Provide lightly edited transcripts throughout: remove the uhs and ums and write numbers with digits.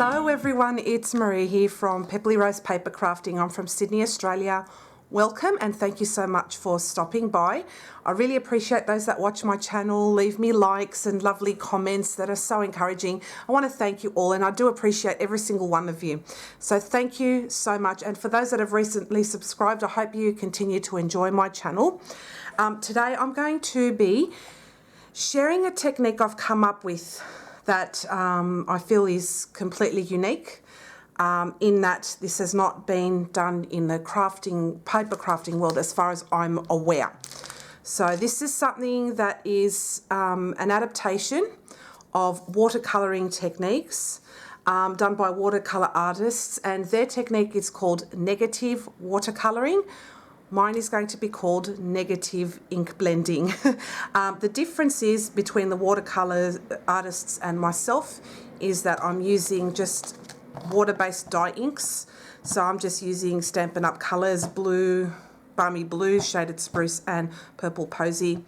Hello everyone, it's Marie here from Pepperly Rose Paper Crafting. I'm from Sydney, Australia. Welcome and thank you so much for stopping by. I really appreciate those that watch my channel, leave me likes and lovely comments that are so encouraging. I want to thank you all and I do appreciate every single one of you. So thank you so much. And for those that have recently subscribed, I hope you continue to enjoy my channel. Today I'm going to be sharing a technique I've come up with that I feel is completely unique. In that this has not been done in the paper crafting world as far as I'm aware. So this is something that is an adaptation of watercolouring techniques done by watercolour artists, and their technique is called negative watercolouring. Mine is going to be called negative ink blending. The difference is between the watercolour artists and myself is that I'm using just water-based dye inks. So I'm just using Stampin Up colours, blue, balmy blue, shaded spruce and purple posy.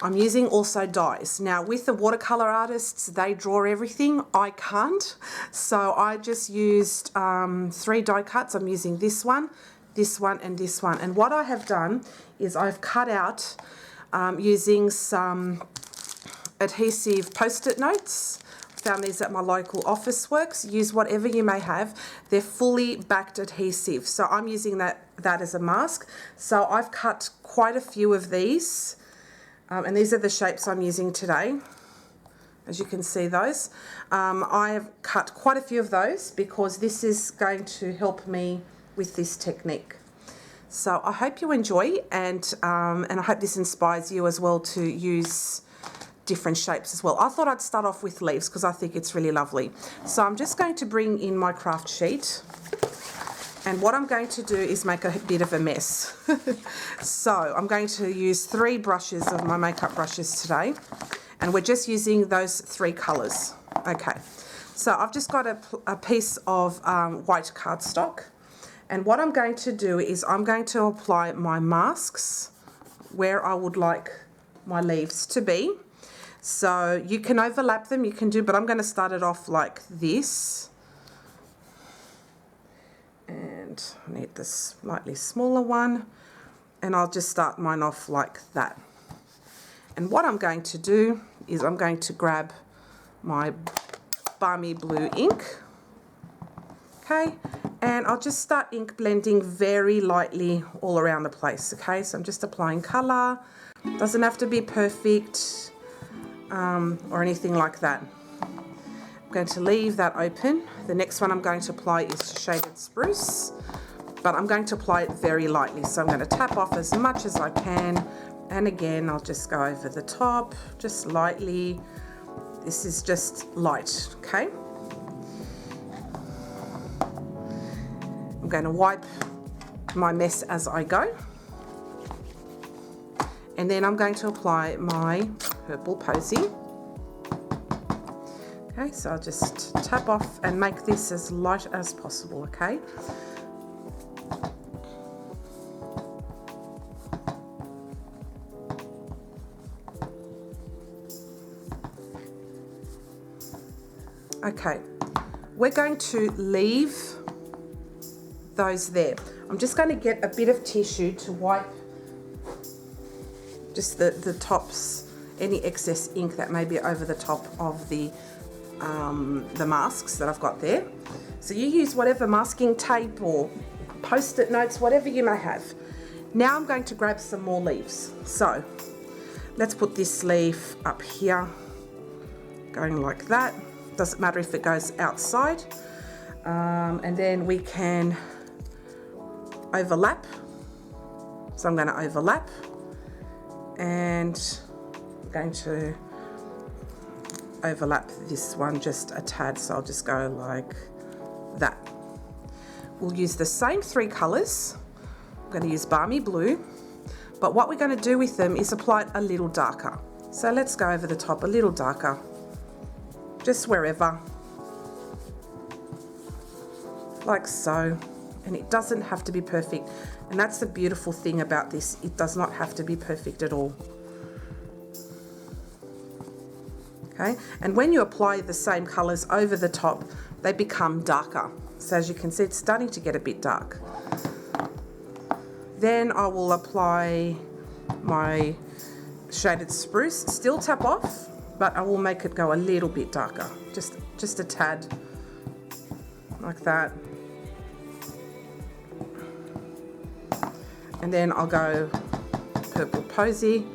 I'm using also dyes. Now with the watercolour artists, they draw everything. I can't. So I just used 3 die cuts. I'm using this one and this one. And what I have done is I've cut out using some adhesive post-it notes. Found these at my local Officeworks. Use whatever you may have. They're fully backed adhesive. So I'm using that as a mask. So I've cut quite a few of these. And these are the shapes I'm using today. As you can see those. I have cut quite a few of those because this is going to help me with this technique. So I hope you enjoy and I hope this inspires you as well to use different shapes as well. I thought I'd start off with leaves because I think it's really lovely. So I'm just going to bring in my craft sheet, and what I'm going to do is make a bit of a mess. So I'm going to use 3 brushes of my makeup brushes today, and we're just using those 3 colours. Okay, so I've just got a piece of white cardstock, and what I'm going to do is I'm going to apply my masks where I would like my leaves to be. So you can overlap them, you can do, but I'm going to start it off like this. And I need this slightly smaller one, and I'll just start mine off like that. And what I'm going to do is I'm going to grab my balmy blue ink, okay, and I'll just start ink blending very lightly all around the place, okay. So I'm just applying colour, doesn't have to be perfect or anything like that. I'm going to leave that open. The next one I'm going to apply is shaded spruce, but I'm going to apply it very lightly. So I'm going to tap off as much as I can, and again I'll just go over the top just lightly. This is just light, okay. I'm going to wipe my mess as I go, and then I'm going to apply my purple posy. Okay, so I'll just tap off and make this as light as possible, okay? Okay, we're going to leave those there. I'm just going to get a bit of tissue to wipe just the tops, any excess ink that may be over the top of the masks that I've got there. So you use whatever masking tape or post-it notes, whatever you may have. Now I'm going to grab some more leaves. So let's put this leaf up here, going like that. Doesn't matter if it goes outside. And then we can overlap. So I'm going to overlap, and I'm going to overlap this one just a tad, so I'll just go like that. We'll use the same 3 colours. I'm going to use balmy blue, but what we're going to do with them is apply it a little darker. So let's go over the top a little darker, just wherever, like so. And it doesn't have to be perfect, and that's the beautiful thing about this, it does not have to be perfect at all. Okay, and when you apply the same colors over the top, they become darker. So as you can see, it's starting to get a bit dark. Then I will apply my shaded spruce. Still tap off, but I will make it go a little bit darker. Just a tad, like that. And then I'll go purple posy.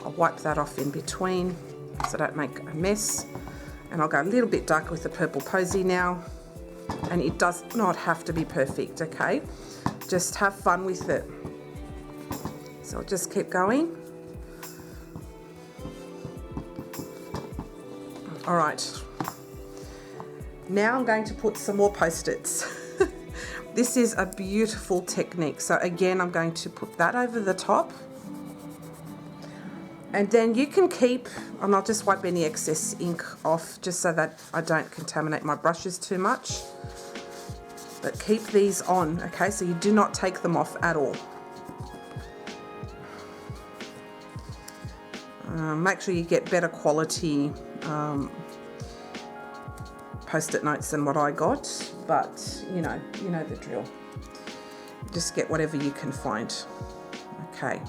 I'll wipe that off in between so I don't make a mess. And I'll go a little bit darker with the purple posy now. And it does not have to be perfect, okay? Just have fun with it. So I'll just keep going. All right. Now I'm going to put some more Post-its. This is a beautiful technique. So again, I'm going to put that over the top. And then you can keep, and I'll just wipe any excess ink off just so that I don't contaminate my brushes too much. But keep these on, okay? So you do not take them off at all. Make sure you get better quality Post-it notes than what I got, but you know the drill. Just get whatever you can find. Okay.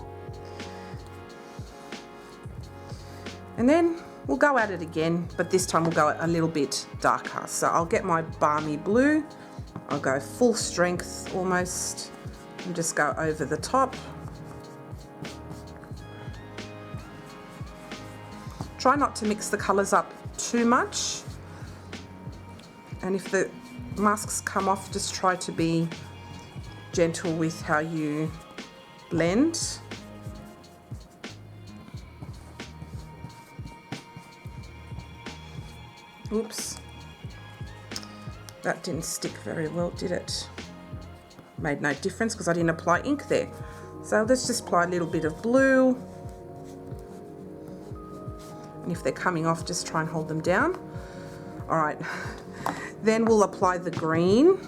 And then we'll go at it again, but this time we'll go a little bit darker. So I'll get my balmy blue. I'll go full strength almost and just go over the top. Try not to mix the colours up too much. And if the masks come off, just try to be gentle with how you blend. Oops, that didn't stick very well, did it? Made no difference because I didn't apply ink there. So let's just apply a little bit of blue. And if they're coming off, just try and hold them down. All right, then we'll apply the green.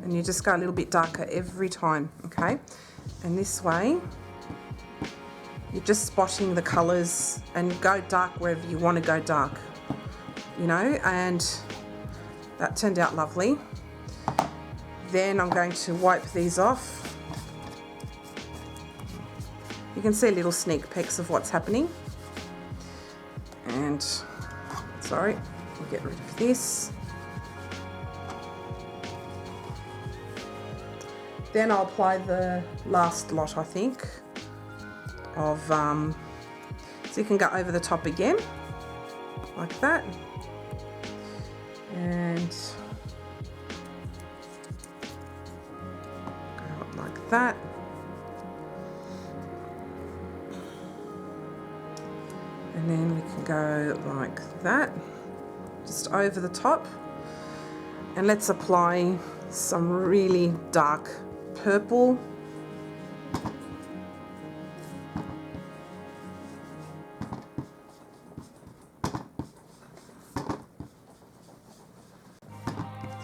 And you just go a little bit darker every time, okay? And this way, you're just spotting the colours and go dark wherever you want to go dark, you know, and that turned out lovely. Then I'm going to wipe these off. You can see little sneak peeks of what's happening. And, sorry, I'll get rid of this. Then I'll apply the last lot, I think, of, so you can go over the top again, like that. And go up like that. And then we can go like that, just over the top. And let's apply some really dark purple.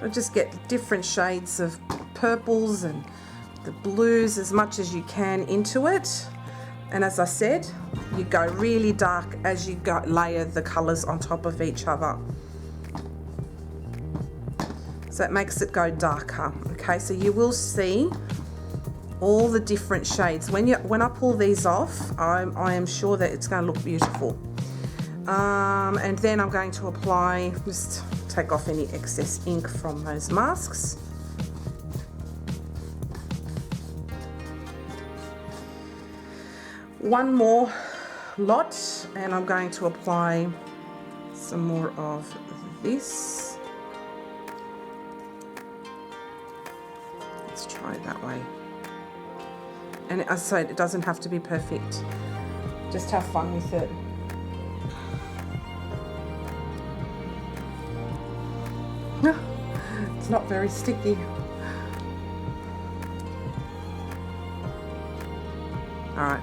So just get different shades of purples and the blues as much as you can into it. And as I said, you go really dark as you go layer the colours on top of each other. So it makes it go darker. Okay, so you will see all the different shades. When I pull these off, I am sure that it's going to look beautiful. And then I'm going to apply, just take off any excess ink from those masks. One more lot, and I'm going to apply some more of this. Let's try it that way. And as I said, it doesn't have to be perfect. Just have fun with it. It's not very sticky. All right.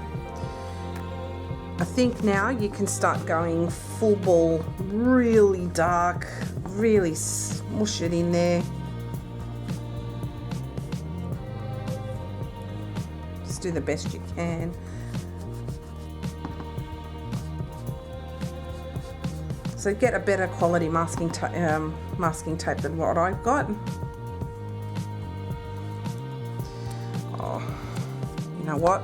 I think now you can start going full ball, really dark, really smush it in there. Just do the best you can. So get a better quality masking tape than what I've got. Oh, you know what?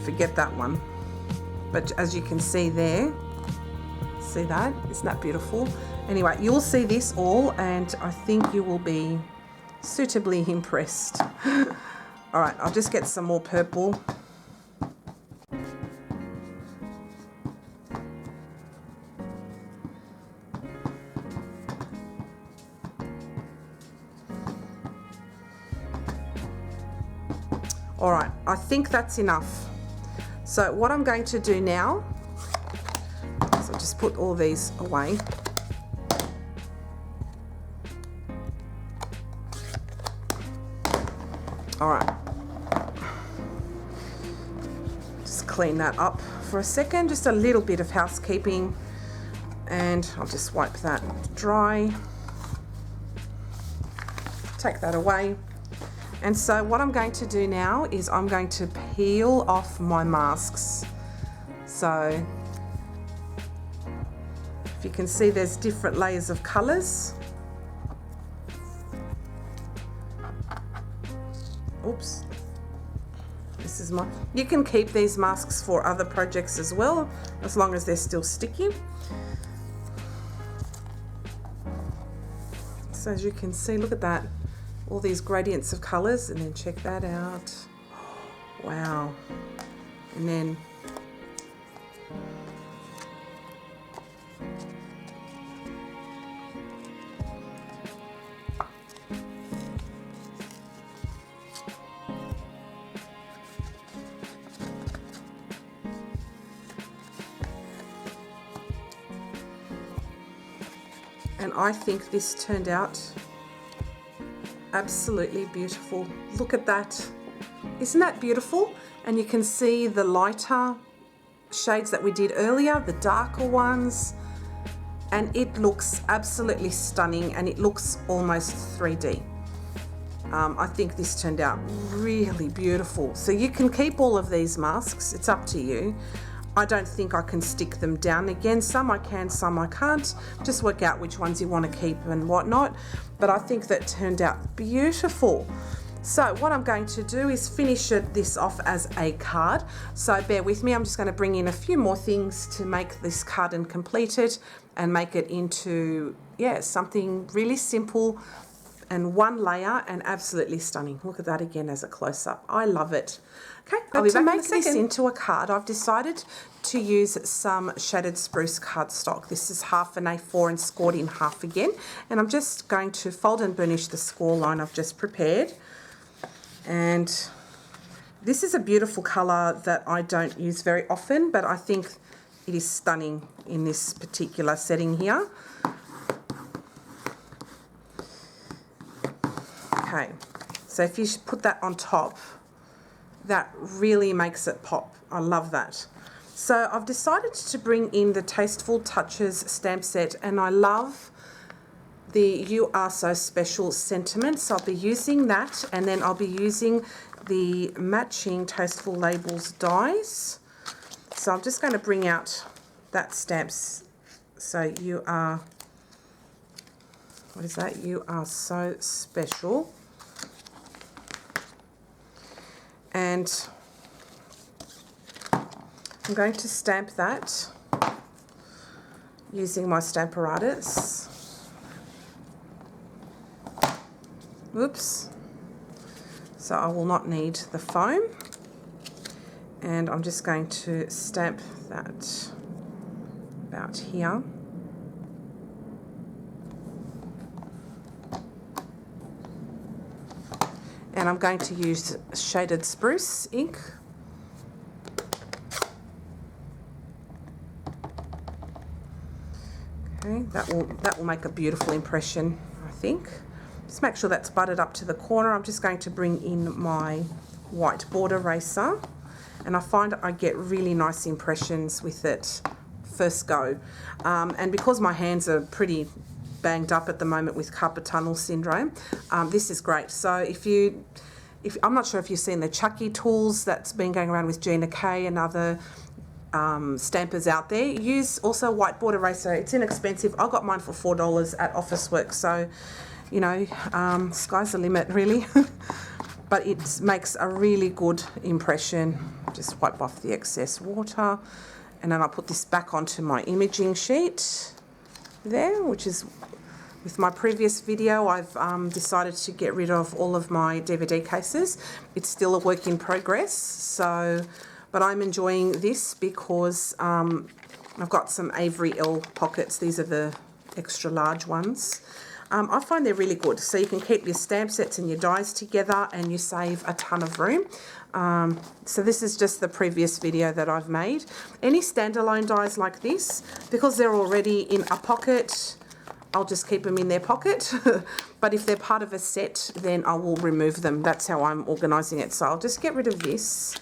Forget that one. But as you can see there, see that? Isn't that beautiful? Anyway, you'll see this all and I think you will be suitably impressed. All right, I'll just get some more purple. All right, I think that's enough. So what I'm going to do now is I'll just put all these away. All right, just clean that up for a second, just a little bit of housekeeping, and I'll just wipe that dry, take that away. And so what I'm going to do now is I'm going to peel off my masks. So if you can see, there's different layers of colours. Oops. This is my... You can keep these masks for other projects as well, as long as they're still sticky. So as you can see, look at that. All these gradients of colours, and then check that out. Wow. And then I think this turned out absolutely beautiful. Look at that. Isn't that beautiful? And you can see the lighter shades that we did earlier, the darker ones, and it looks absolutely stunning, and it looks almost 3D. I think this turned out really beautiful. So you can keep all of these masks, it's up to you. I don't think I can stick them down again. Some I can, some I can't. Just work out which ones you want to keep and whatnot. But I think that turned out beautiful. So what I'm going to do is finish this off as a card. So bear with me, I'm just going to bring in a few more things to make this card and complete it and make it into, yeah, something really simple and one layer and absolutely stunning. Look at that again as a close-up. I love it. Okay, I'll be back in a second. To make this into a card, I've decided to use some shaded spruce cardstock. This is half an A4 and scored in half again. And I'm just going to fold and burnish the score line I've just prepared. And this is a beautiful colour that I don't use very often, but I think it is stunning in this particular setting here. Okay, so if you put that on top, that really makes it pop. I love that. So I've decided to bring in the Tasteful Touches stamp set, and I love the You Are So Special sentiment. So I'll be using that, and then I'll be using the matching Tasteful Labels dies. So I'm just going to bring out that stamps. So you are, what is that? You Are So Special. And I'm going to stamp that using my Stamparatus. Oops. So I will not need the foam. And I'm just going to stamp that about here. And I'm going to use shaded spruce ink. Okay, that will make a beautiful impression, I think. Just make sure that's buttered up to the corner. I'm just going to bring in my white board eraser, and I find I get really nice impressions with it first go. And because my hands are pretty banged up at the moment with carpal tunnel syndrome, this is great. So if I'm not sure if you've seen the Chucky tools that's been going around with Gina K and other stampers out there. Use also whiteboard eraser. It's inexpensive. I got mine for $4 at Officeworks, so you know, sky's the limit really. But it makes a really good impression. Just wipe off the excess water, and then I'll put this back onto my imaging sheet there, which is with my previous video. I've decided to get rid of all of my DVD cases. It's still a work in progress, so but I'm enjoying this because I've got some Avery L pockets. These are the extra large ones. I find they're really good. So you can keep your stamp sets and your dies together and you save a ton of room. So this is just the previous video that I've made. Any standalone dies like this, because they're already in a pocket, I'll just keep them in their pocket. But if they're part of a set, then I will remove them. That's how I'm organising it. So I'll just get rid of this.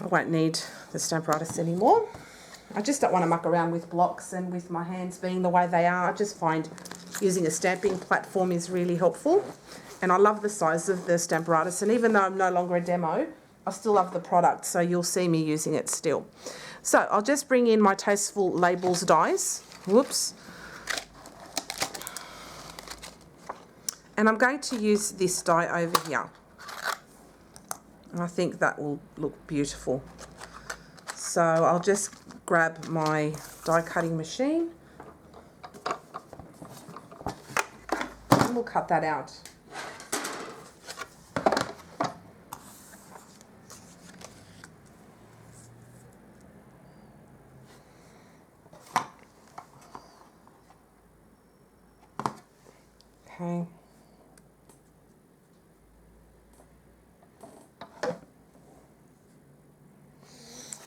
I won't need the Stamparatus anymore. I just don't want to muck around with blocks, and with my hands being the way they are, I just find using a stamping platform is really helpful. And I love the size of the Stamparatus, and even though I'm no longer a demo, I still love the product, so you'll see me using it still. So I'll just bring in my Tasteful Labels dies. Whoops. And I'm going to use this die over here. And I think that will look beautiful. So I'll just grab my die cutting machine and we'll cut that out. Okay.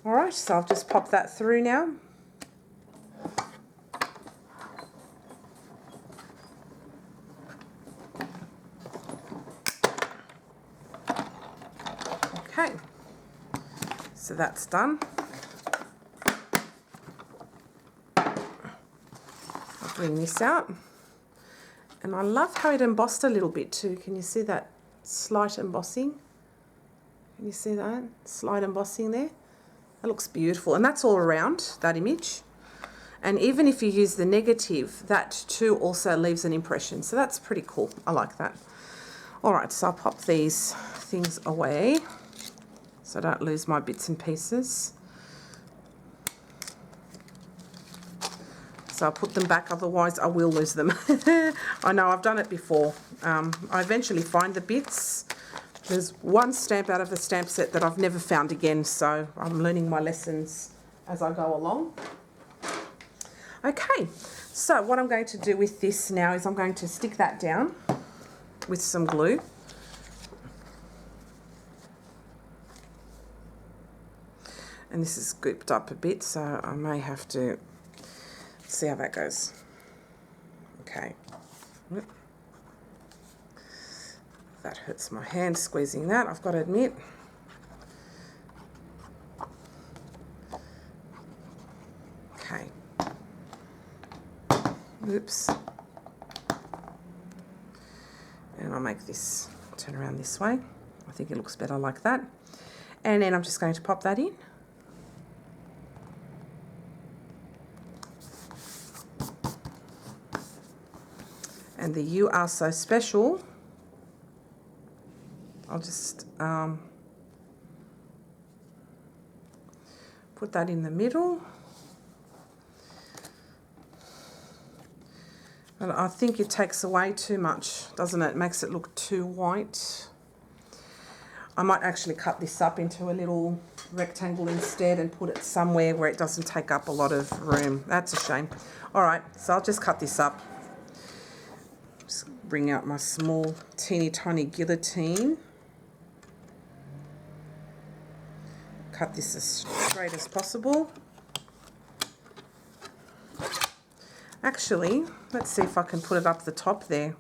Alright, so I'll just pop that through now. Okay, so that's done. I'll bring this out. And I love how it embossed a little bit too. Can you see that slight embossing? Can you see that? Slight embossing there? That looks beautiful. And that's all around, that image. And even if you use the negative, that too also leaves an impression. So that's pretty cool. I like that. All right, so I'll pop these things away so I don't lose my bits and pieces. So I'll put them back, otherwise I will lose them. I know, I've done it before. I eventually find the bits. There's one stamp out of a stamp set that I've never found again, so I'm learning my lessons as I go along. Okay, so what I'm going to do with this now is I'm going to stick that down with some glue. And this is scooped up a bit, so I may have to see how that goes. Okay. That hurts my hand squeezing that, I've got to admit. Okay. Oops. And I'll make this turn around this way. I think it looks better like that. And then I'm just going to pop that in. And the "You Are So Special," I'll just put that in the middle. And I think it takes away too much, doesn't it? It makes it look too white. I might actually cut this up into a little rectangle instead and put it somewhere where it doesn't take up a lot of room. That's a shame. All right, so I'll just cut this up. Just bring out my small, teeny tiny guillotine. Cut this as straight as possible. Actually, let's see if I can put it up the top there.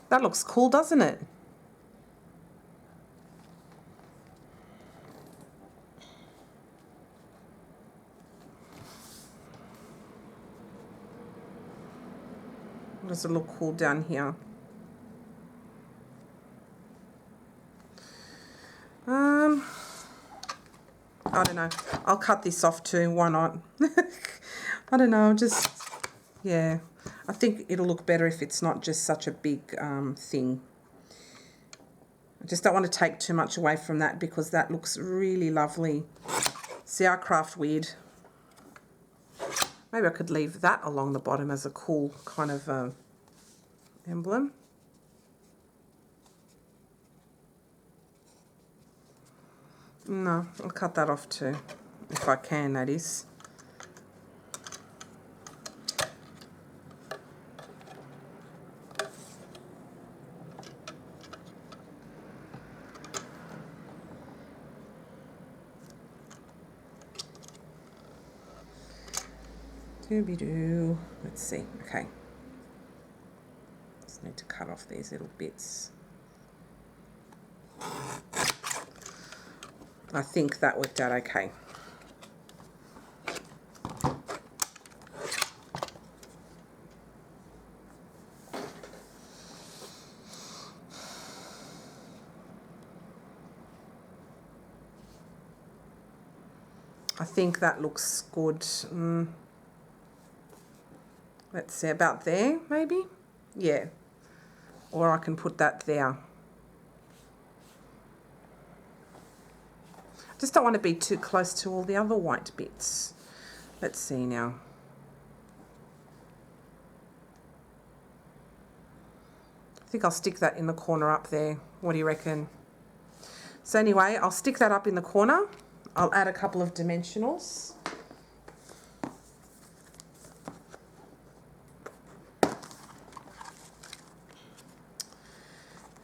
That looks cool, doesn't it? Does it look cool down here? I don't know. I'll cut this off too. Why not? I don't know. Just, yeah. I think it'll look better if it's not just such a big thing. I just don't want to take too much away from that because that looks really lovely. See, I craft weird. Maybe I could leave that along the bottom as a cool kind of emblem. No, I'll cut that off too, if I can, that is. Dooby-doo. Let's see. Okay. Just need to cut off these little bits. I think that worked out okay. I think that looks good. Let's see, about there, maybe? Yeah. Or I can put that there. Just don't want to be too close to all the other white bits. Let's see now. I think I'll stick that in the corner up there. What do you reckon? So anyway, I'll stick that up in the corner. I'll add a couple of dimensionals.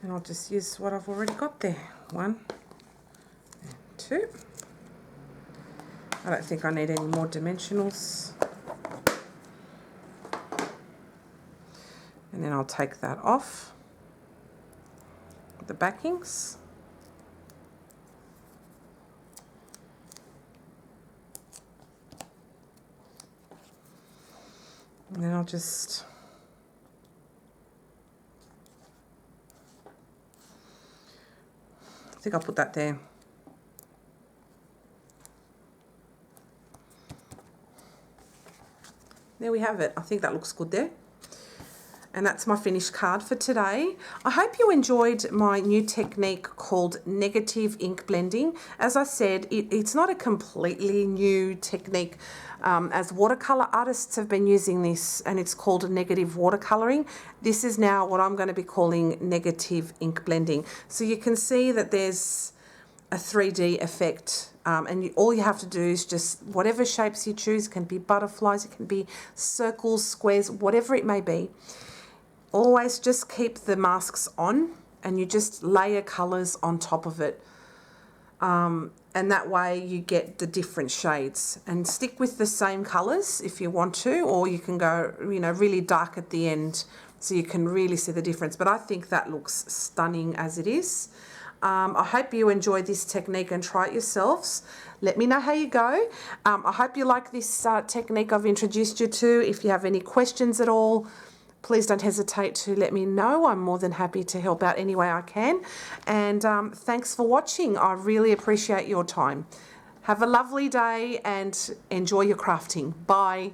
And I'll just use what I've already got there. 1 and 2. I don't think I need any more dimensionals. And then I'll take that off. The backings. And then I'll just I think I'll put that there. There we have it. I think that looks good there. And that's my finished card for today. I hope you enjoyed my new technique called negative ink blending. As I said, it's not a completely new technique. As watercolor artists have been using this, and it's called negative watercoloring. This is now what I'm going to be calling negative ink blending. So you can see that there's a 3D effect, and all you have to do is just whatever shapes you choose. It can be butterflies, it can be circles, squares, whatever it may be. Always just keep the masks on and you just layer colours on top of it. And that way you get the different shades. And stick with the same colours if you want to, or you can go, you know, really dark at the end so you can really see the difference. But I think that looks stunning as it is. I hope you enjoy this technique and try it yourselves. Let me know how you go. I hope you like this technique I've introduced you to. If you have any questions at all, please don't hesitate to let me know. I'm more than happy to help out any way I can. And thanks for watching. I really appreciate your time. Have a lovely day and enjoy your crafting. Bye.